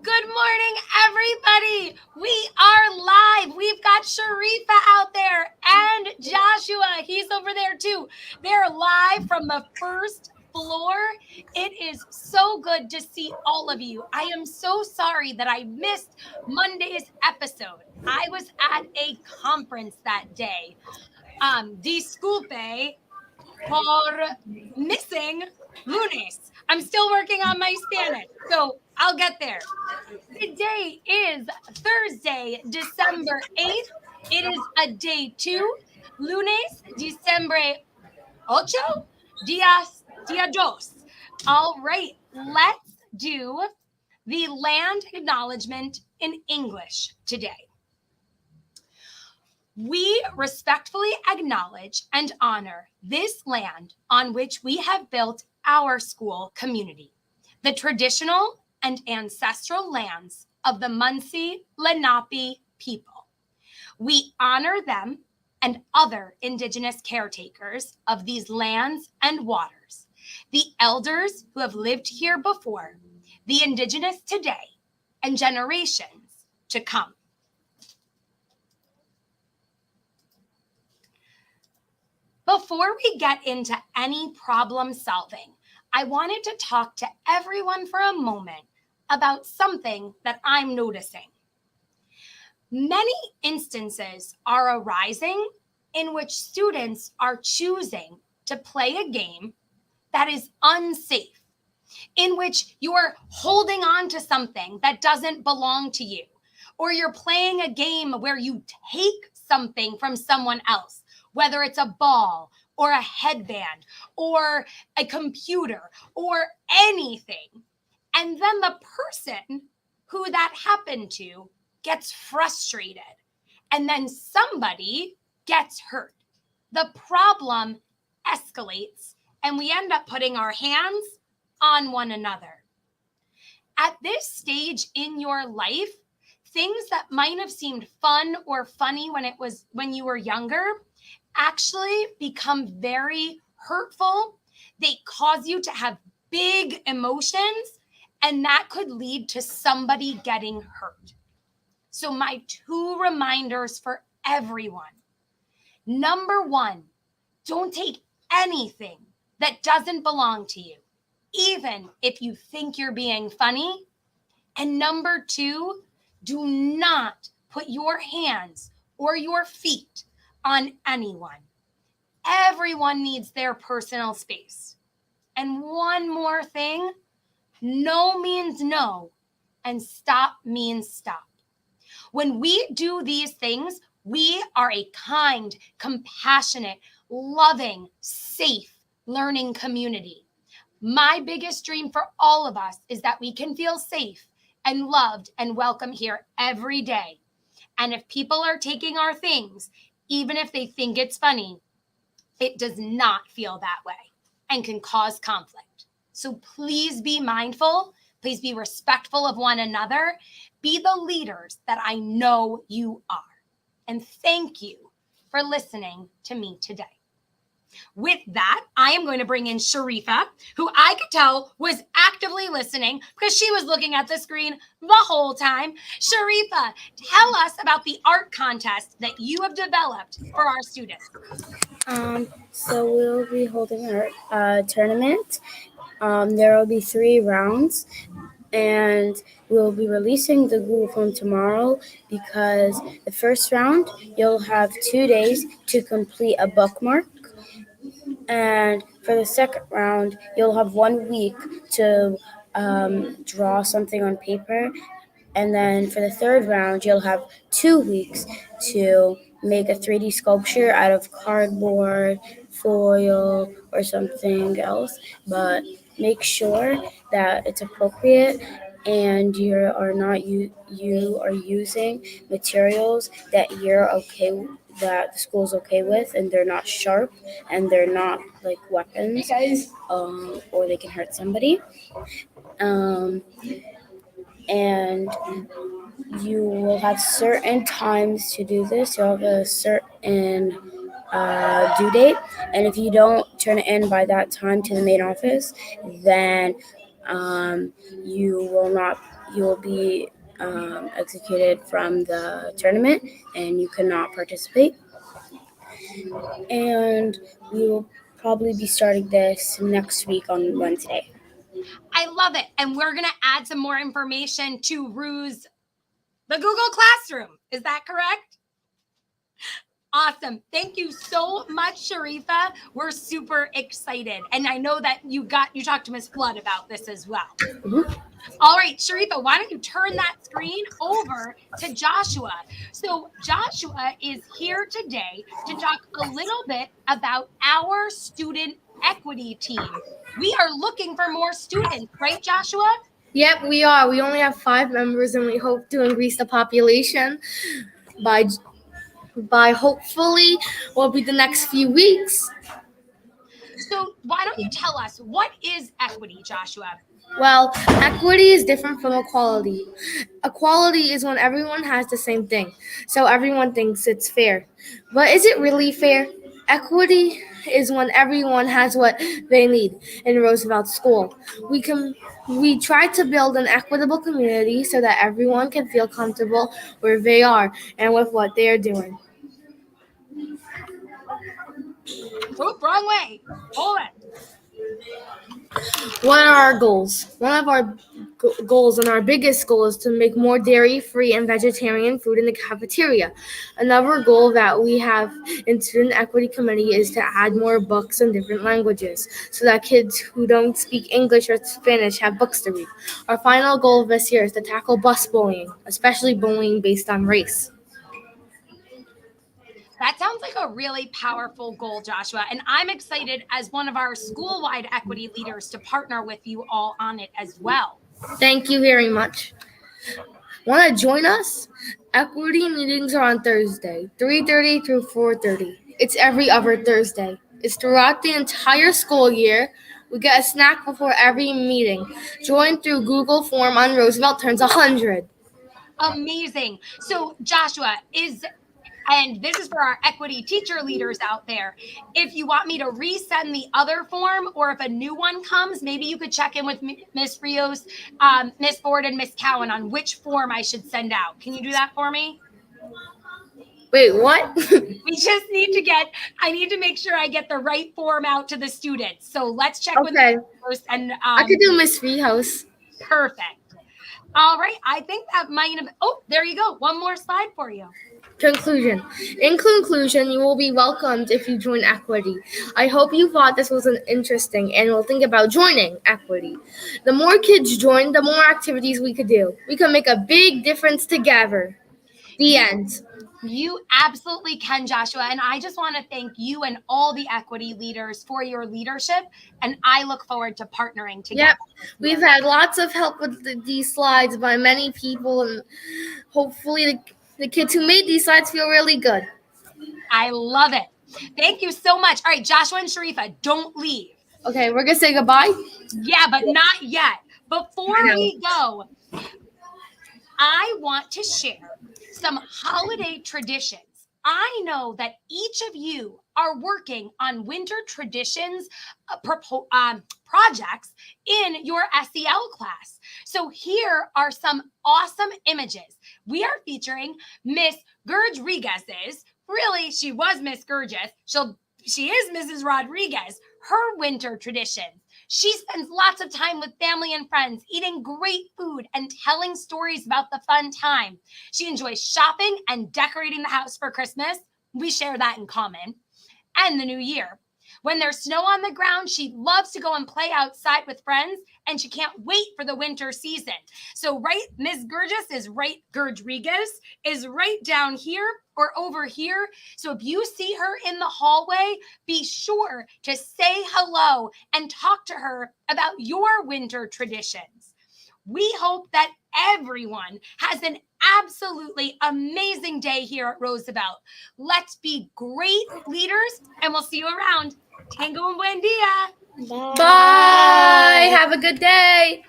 Good morning, everybody. We are live. We've got Sharifa out there and Joshua. He's over there too. They're live from the first floor. It is so good to see all of you. I am so sorry that I missed Monday's episode. I was at a conference that day. Disculpe por missing lunes. I'm still working on my Spanish, so I'll get there. Today is Thursday, December 8th. It is a day two. Lunes, Diciembre ocho, dia dos. All right, let's do the land acknowledgement in English today. We respectfully acknowledge and honor this land on which we have built our school community, the traditional and ancestral lands of the Munsee Lenape people. We honor them and other Indigenous caretakers of these lands and waters, the elders who have lived here before, the Indigenous today, and generations to come. Before we get into any problem solving, I wanted to talk to everyone for a moment about something that I'm noticing. Many instances are arising in which students are choosing to play a game that is unsafe, in which you're holding on to something that doesn't belong to you, or you're playing a game where you take something from someone else, whether it's a ball or a headband or a computer or anything. And then the person who that happened to gets frustrated, and then somebody gets hurt. The problem escalates, and we end up putting our hands on one another. At this stage in your life, things that might have seemed fun or funny when you were younger actually become very hurtful. They cause you to have big emotions, and that could lead to somebody getting hurt. So my two reminders for everyone. Number one, don't take anything that doesn't belong to you, even if you think you're being funny. And number two, do not put your hands or your feet on anyone. Everyone needs their personal space. And one more thing, no means no, and stop means stop. When we do these things, we are a kind, compassionate, loving, safe learning community. My biggest dream for all of us is that we can feel safe and loved and welcome here every day. And if people are taking our things, even if they think it's funny, it does not feel that way and can cause conflict. So please be mindful. Please be respectful of one another. Be the leaders that I know you are. And thank you for listening to me today. With that, I am going to bring in Sharifa, who I could tell was actively listening because she was looking at the screen the whole time. Sharifa, tell us about the art contest that you have developed for our students. So we'll be holding our tournament. There will be 3 rounds, and we'll be releasing the Google Form tomorrow because the first round, you'll have 2 days to complete a bookmark. And for the second round, you'll have 1 week to draw something on paper. And then for the third round, you'll have 2 weeks to make a 3D sculpture out of cardboard, foil, or something else. But make sure that it's appropriate and you are using materials that that the school's okay with, and they're not sharp and they're not like weapons, or they can hurt somebody. And you will have certain times to do this. You'll have a certain due date, and if you don't turn it in by that time to the main office, then you will not you will be executed from the tournament and you cannot participate. And we will probably be starting this next week on Wednesday. I love it. And we're going to add some more information to Roos, the Google Classroom. Is that correct? Awesome. Thank you so much, Sharifa. We're super excited. And I know that you talked to Ms. Flood about this as well. Mhm. All right, Sharifa, why don't you turn that screen over to Joshua? So Joshua is here today to talk a little bit about our student equity team. We are looking for more students, right, Joshua? Yep, we are. We only have 5 members, and we hope to increase the population by hopefully will be the next few weeks. So why don't you tell us, what is equity, Joshua? Well, equity is different from equality. Equality is when everyone has the same thing, so everyone thinks it's fair. But is it really fair? Equity is when everyone has what they need in Roosevelt School. We try to build an equitable community so that everyone can feel comfortable where they are and with what they are doing. Oop, wrong way. Hold it. What are our goals? One of our goals and our biggest goal is to make more dairy-free and vegetarian food in the cafeteria. Another goal that we have in Student Equity Committee is to add more books in different languages so that kids who don't speak English or Spanish have books to read. Our final goal this year is to tackle bus bullying, especially bullying based on race. That sounds like a really powerful goal, Joshua. And I'm excited as one of our school-wide equity leaders to partner with you all on it as well. Thank you very much. Want to join us? Equity meetings are on Thursday, 3:30 through 4:30. It's every other Thursday. It's throughout the entire school year. We get a snack before every meeting. Join through Google Form on Roosevelt Turns 100. Amazing. So, Joshua, and this is for our equity teacher leaders out there. If you want me to resend the other form, or if a new one comes, maybe you could check in with Miss Rios, Miss Ford, and Miss Cowan on which form I should send out. Can you do that for me? Wait, what? We just I need to make sure I get the right form out to the students. So let's check with Okay. Miss and I could do Miss Freehouse. perfect. All right, I think that might have. Oh, there you go. One more slide for you. Conclusion. In conclusion, you will be welcomed if you join Equity. I hope you thought this was interesting and will think about joining Equity. The more kids join, the more activities we could do. We can make a big difference together. The end. You absolutely can, Joshua. And I just want to thank you and all the equity leaders for your leadership. And I look forward to partnering together. Yep. We've had lots of help with these slides by many people, and hopefully the kids who made these slides feel really good. I love it. Thank you so much. All right, Joshua and Sharifa, don't leave. Okay, we're going to say goodbye? Yeah, but not yet. Before we go, I want to share some holiday traditions. I know that each of you are working on winter traditions projects in your SEL class. So here are some awesome images. We are featuring Miss Rodriguez's. Really, she was Miss Gurgis. She is Mrs. Rodriguez. Her winter traditions. She spends lots of time with family and friends, eating great food and telling stories about the fun time. She enjoys shopping and decorating the house for Christmas. We share that in common. And the new year. When there's snow on the ground, she loves to go and play outside with friends, and she can't wait for the winter season. So Ms. Gurgis is right, Rodriguez is right down here or over here. So if you see her in the hallway, be sure to say hello and talk to her about your winter traditions. We hope that everyone has an absolutely amazing day here at Roosevelt. Let's be great leaders, and we'll see you around. Tango and buen dia. Bye. Have a good day.